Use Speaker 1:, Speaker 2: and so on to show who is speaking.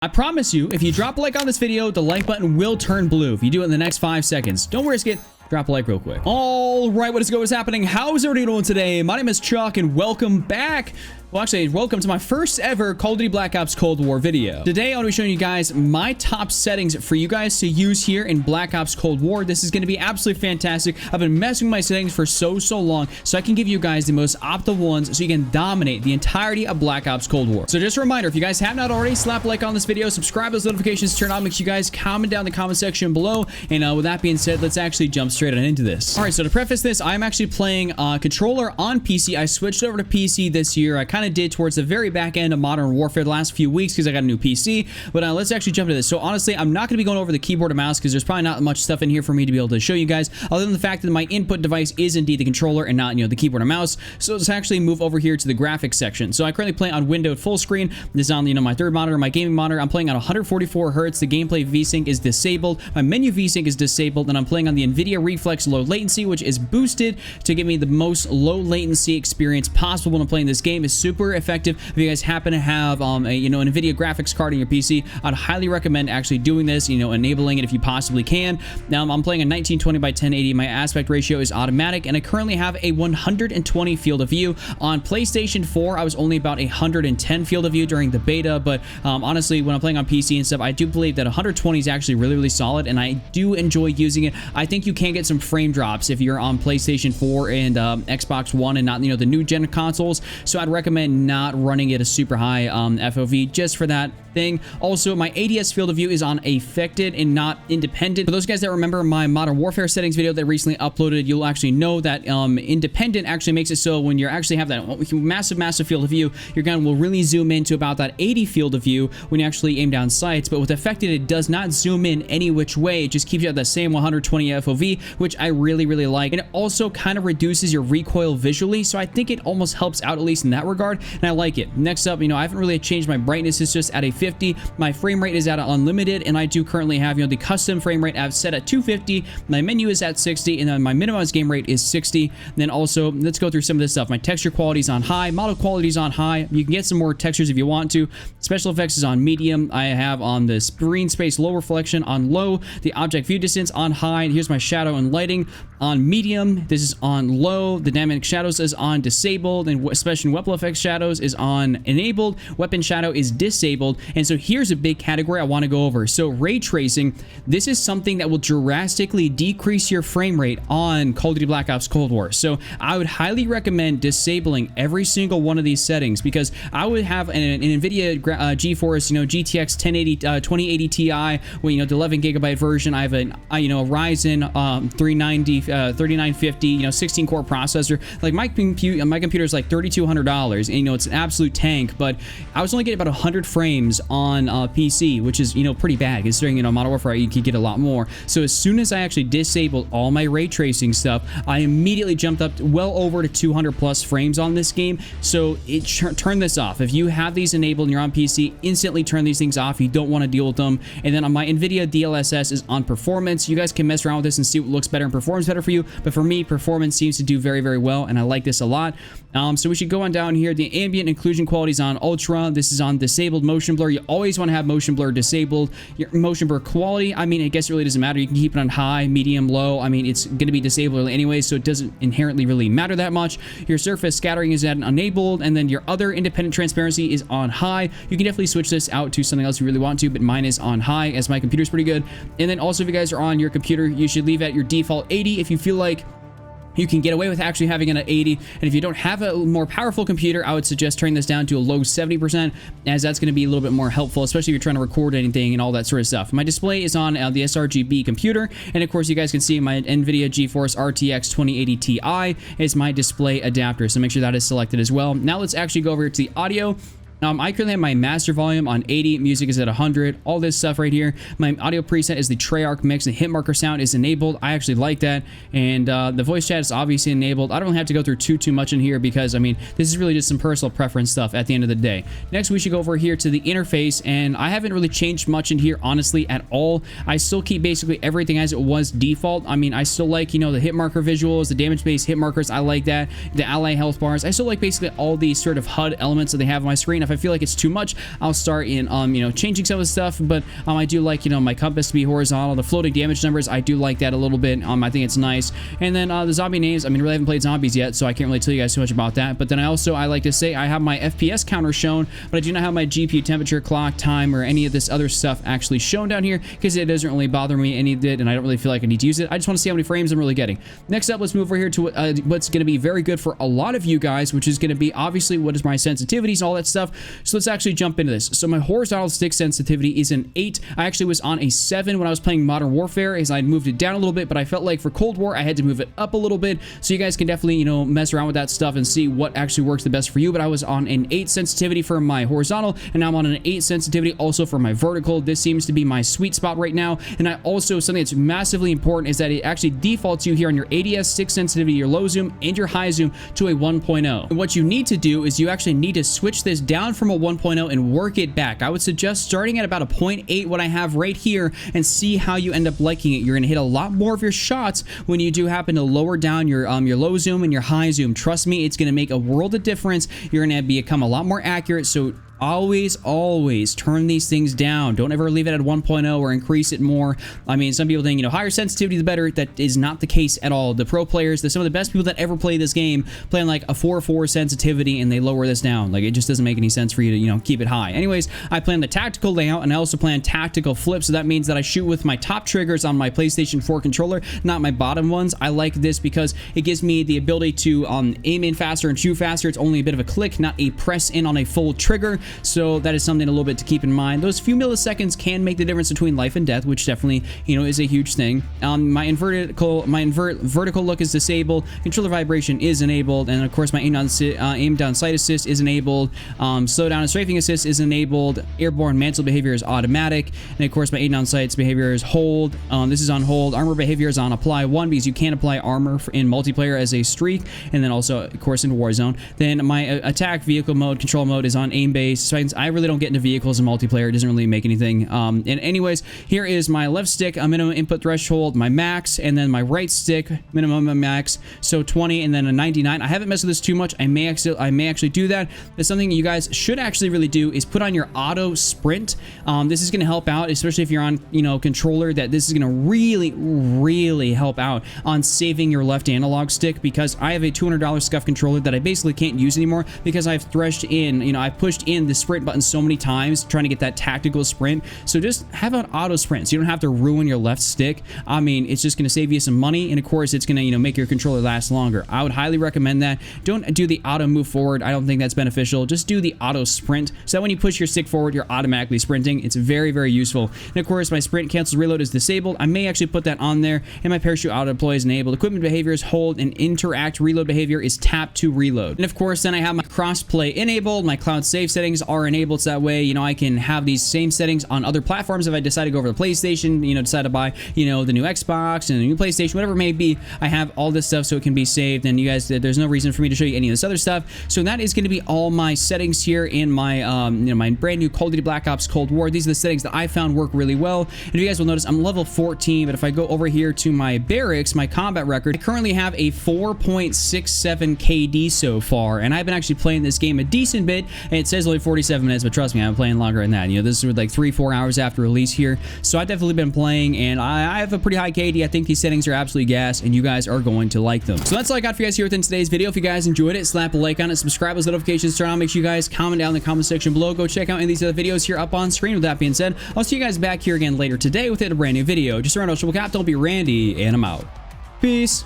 Speaker 1: I promise you, if you drop a like on this video, the like button will turn blue if you do it in the next 5 seconds. Don't risk it. Drop a like real quick. All right, what is going? What's happening? How's everybody doing today? My name is Chuck, and welcome back. Well, actually, welcome to my first ever Call of Duty Black Ops Cold War video. Today, I want to be showing you guys my top settings for you guys to use here in Black Ops Cold War. This is going to be absolutely fantastic. I've been messing with my settings for so long, so I can give you guys the most optimal ones so you can dominate the entirety of Black Ops Cold War. So just a reminder, if you guys have not already, slap a like on this video, subscribe, those notifications turned on, make sure you guys comment down in the comment section below. And with that being said, let's actually jump straight on into this. All right, so to preface this, I'm actually playing controller on PC. I switched over to PC this year. I kind of did towards the very back end of Modern Warfare the last few weeks because I got a new PC. But let's actually jump into this. So honestly, I'm not going to be going over the keyboard and mouse because there's probably not much stuff in here for me to be able to show you guys, other than the fact that my input device is indeed the controller and not, the keyboard and mouse. So let's actually move over here to the graphics section. So I currently play on windowed full screen. This is on, my third monitor, my gaming monitor. I'm playing on 144 hertz. The gameplay VSync is disabled. My menu VSync is disabled, and I'm playing on the NVIDIA Reflex low latency, which is boosted to give me the most low latency experience possible when I'm playing this game. It's super effective. If you guys happen to have an NVIDIA graphics card in your PC, I'd highly recommend actually doing this, enabling it if you possibly can. Now I'm playing a 1920 by 1080. My aspect ratio is automatic, and I currently have a 120 field of view. On PlayStation 4, I was only about 110 field of view during the beta, but honestly, when I'm playing on PC and stuff, I do believe that 120 is actually really solid, and I do enjoy using it. I think you can get some frame drops if you're on PlayStation 4 and Xbox One and not, the new gen consoles, so I'd recommend not running it a super high FOV just for that thing. Also, my ADS field of view is on affected and not independent. For those guys that remember my Modern Warfare settings video that I recently uploaded, you'll actually know that independent actually makes it so when you actually have that massive field of view, your gun will really zoom into about that 80 field of view when you actually aim down sights. But with affected, it does not zoom in any which way. It just keeps you at the same 120 FOV, which I really like. And it also kind of reduces your recoil visually, so I think it almost helps out, at least in that regard, and I like it. Next up, I haven't really changed my brightness. It's just at a 50. My frame rate is at unlimited, and I do currently have, the custom frame rate I've set at 250. My menu is at 60, and then my minimized game rate is 60. And then also, let's go through some of this stuff. My texture quality is on high. Model quality is on high. You can get some more textures if you want to. Special effects is on medium. I have on the screen space low reflection on low. The object view distance on high. Here's my shadow and lighting on medium. This is on low. The dynamic shadows is on disabled, and special weapon effects shadows is on enabled. Weapon shadow is disabled. And so here's a big category I want to go over. So ray tracing, this is something that will drastically decrease your frame rate on Call of Duty Black Ops Cold War. So I would highly recommend disabling every single one of these settings, because I would have an NVIDIA GeForce, GTX 2080 Ti with, the 11 gigabyte version. I have a Ryzen 3950, 16 core processor. Like my computer is like $3,200, and it's an absolute tank, but I was only getting about 100 frames on PC, which is, pretty bad considering, Modern Warfare you could get a lot more. So as soon as I actually disabled all my ray tracing stuff, I immediately jumped up well over to 200 plus frames on this game. So it turned this off. If you have these enabled and you're on PC, instantly turn these things off. You don't want to deal with them. And then on my NVIDIA DLSS is on performance. You guys can mess around with this and see what looks better and performs better for you. But for me, performance seems to do very well, and I like this a lot. So we should go on down here. The ambient inclusion quality is on ultra. This is on disabled motion blur. You always want to have motion blur disabled. Your motion blur quality, I guess it really doesn't matter. You can keep it on high, medium, low. It's going to be disabled anyway, so it doesn't inherently really matter that much. Your surface scattering is at enabled, and then your other independent transparency is on high. You can definitely switch this out to something else if you really want to, but mine is on high as my computer's pretty good. And then also, if you guys are on your computer, you should leave at your default 80 if you feel like you can get away with actually having it at 80. And if you don't have a more powerful computer, I would suggest turning this down to a low 70%, as that's going to be a little bit more helpful, especially if you're trying to record anything and all that sort of stuff. My display is on the sRGB computer, and of course you guys can see my NVIDIA GeForce RTX 2080 Ti is my display adapter, so make sure that is selected as well. Now let's actually go over to the audio. I currently have my master volume on 80, music is at 100, all this stuff right here. My audio preset is the Treyarch mix. The hit marker sound is enabled. I actually like that. And the voice chat is obviously enabled. I don't have to go through too much in here because, this is really just some personal preference stuff at the end of the day. Next, we should go over here to the interface, and I haven't really changed much in here, honestly, at all. I still keep basically everything as it was default. I still like, the hit marker visuals, the damage-based hit markers. I like that. The ally health bars. I still like basically all these sort of HUD elements that they have on my screen. If If I feel like it's too much, I'll start in, you know, changing some of the stuff. But I do like, you know, my compass to be horizontal. The floating damage numbers, I do like that a little bit. I think it's nice. And then the zombie names, I mean, really haven't played zombies yet, so I can't really tell you guys too much about that. But then I like to say I have my FPS counter shown, but I do not have my GPU temperature, clock, time, or any of this other stuff actually shown down here because it doesn't really bother me any of it, and I don't really feel like I need to use it. I just want to see how many frames I'm really getting. Next up, let's move over here to what's going to be very good for a lot of you guys, which is going to be obviously what is my sensitivities, all that stuff. So let's actually jump into this. So my horizontal stick sensitivity is an 8. I actually was on a 7 when I was playing Modern Warfare, as I moved it down a little bit, but I felt like for Cold War, I had to move it up a little bit. So you guys can definitely, you know, mess around with that stuff and see what actually works the best for you. But I was on an 8 sensitivity for my horizontal, and now I'm on an 8 sensitivity also for my vertical. This seems to be my sweet spot right now. And I also, something that's massively important is that it actually defaults you here on your ADS stick sensitivity, your low zoom, and your high zoom to a 1.0. And what you need to do is you actually need to switch this down from a 1.0 and work it back. I would suggest starting at about a 0.8, what I have right here, and see how you end up liking it. You're going to hit a lot more of your shots when you do happen to lower down your low zoom and your high zoom. Trust me, it's going to make a world of difference. You're going to become a lot more accurate. So always turn these things down. Don't ever leave it at 1.0 or increase it more. I mean, some people think, you know, higher sensitivity the better. That is not the case at all. The pro players, some of the best people that ever play this game, play on like a 4.4 sensitivity, and they lower this down. Like, it just doesn't make any sense for you to, you know, keep it high. Anyways, I plan the tactical layout, and I also plan tactical flip. So that means that I shoot with my top triggers on my PlayStation 4 controller, not my bottom ones. I like this because it gives me the ability to aim in faster and shoot faster. It's only a bit of a click, not a press in on a full trigger. So that is something a little bit to keep in mind. Those few milliseconds can make the difference between life and death, which definitely, you know, is a huge thing. My vertical look is disabled. Controller vibration is enabled, and of course my aim down sight assist is enabled. Slow down and strafing assist is enabled. Airborne mantle behavior is automatic, and of course my aim down sights behavior is hold. This is on hold. Armor behavior is on apply 1 because you can't apply armor in multiplayer as a streak, and then also of course in Warzone. Then my attack vehicle mode, control mode is on aim base. So I really don't get into vehicles in multiplayer. It doesn't really make anything. And anyways, here is my left stick, a minimum input threshold, my max, and then my right stick, minimum and max. So 20 and then a 99. I haven't messed with this too much. I may actually do that. That's something you guys should actually really do, is put on your auto sprint. This is going to help out, especially if you're on, you know, controller, that this is going to really help out on saving your left analog stick, because I have a $200 scuff controller that I basically can't use anymore because I've threshed in, you know, I've pushed in the sprint button so many times trying to get that tactical sprint. So just have an auto sprint so you don't have to ruin your left stick. I mean, it's just going to save you some money, and of course it's going to, you know, make your controller last longer. I would highly recommend that. Don't do the auto move forward. I don't think that's beneficial. Just do the auto sprint, so that when you push your stick forward, you're automatically sprinting. It's very useful. And of course my sprint cancels reload is disabled. I may actually put that on there. And my parachute auto deploy is enabled. Equipment behavior is hold, and interact reload behavior is tap to reload. And of course then I have my crossplay enabled. My cloud save settings are enabled, so that way, you know, I can have these same settings on other platforms. If I decide to go over the PlayStation, you know, decide to buy, you know, the new Xbox and the new PlayStation, whatever it may be, I have all this stuff so it can be saved. And you guys, there's no reason for me to show you any of this other stuff. So that is going to be all my settings here in my, you know, my brand new Call of Duty Black Ops Cold War. These are the settings that I found work really well. And if you guys will notice, I'm level 14, but if I go over here to my barracks, my combat record, I currently have a 4.67 KD so far. And I've been actually playing this game a decent bit, and it says only 47 minutes, but trust me, I'm playing longer than that. You know, this is like 3-4 hours after release here. So I've definitely been playing, and I have a pretty high KD. I think these settings are absolutely gas, and you guys are going to like them. So that's all I got for you guys here within today's video. If you guys enjoyed it, slap a like on it, subscribe, those notifications turn on. Make sure you guys comment down in the comment section below. Go check out any of these other videos here up on screen. With that being said, I'll see you guys back here again later today with a brand new video. Just around, don't be Randy, and I'm out. Peace.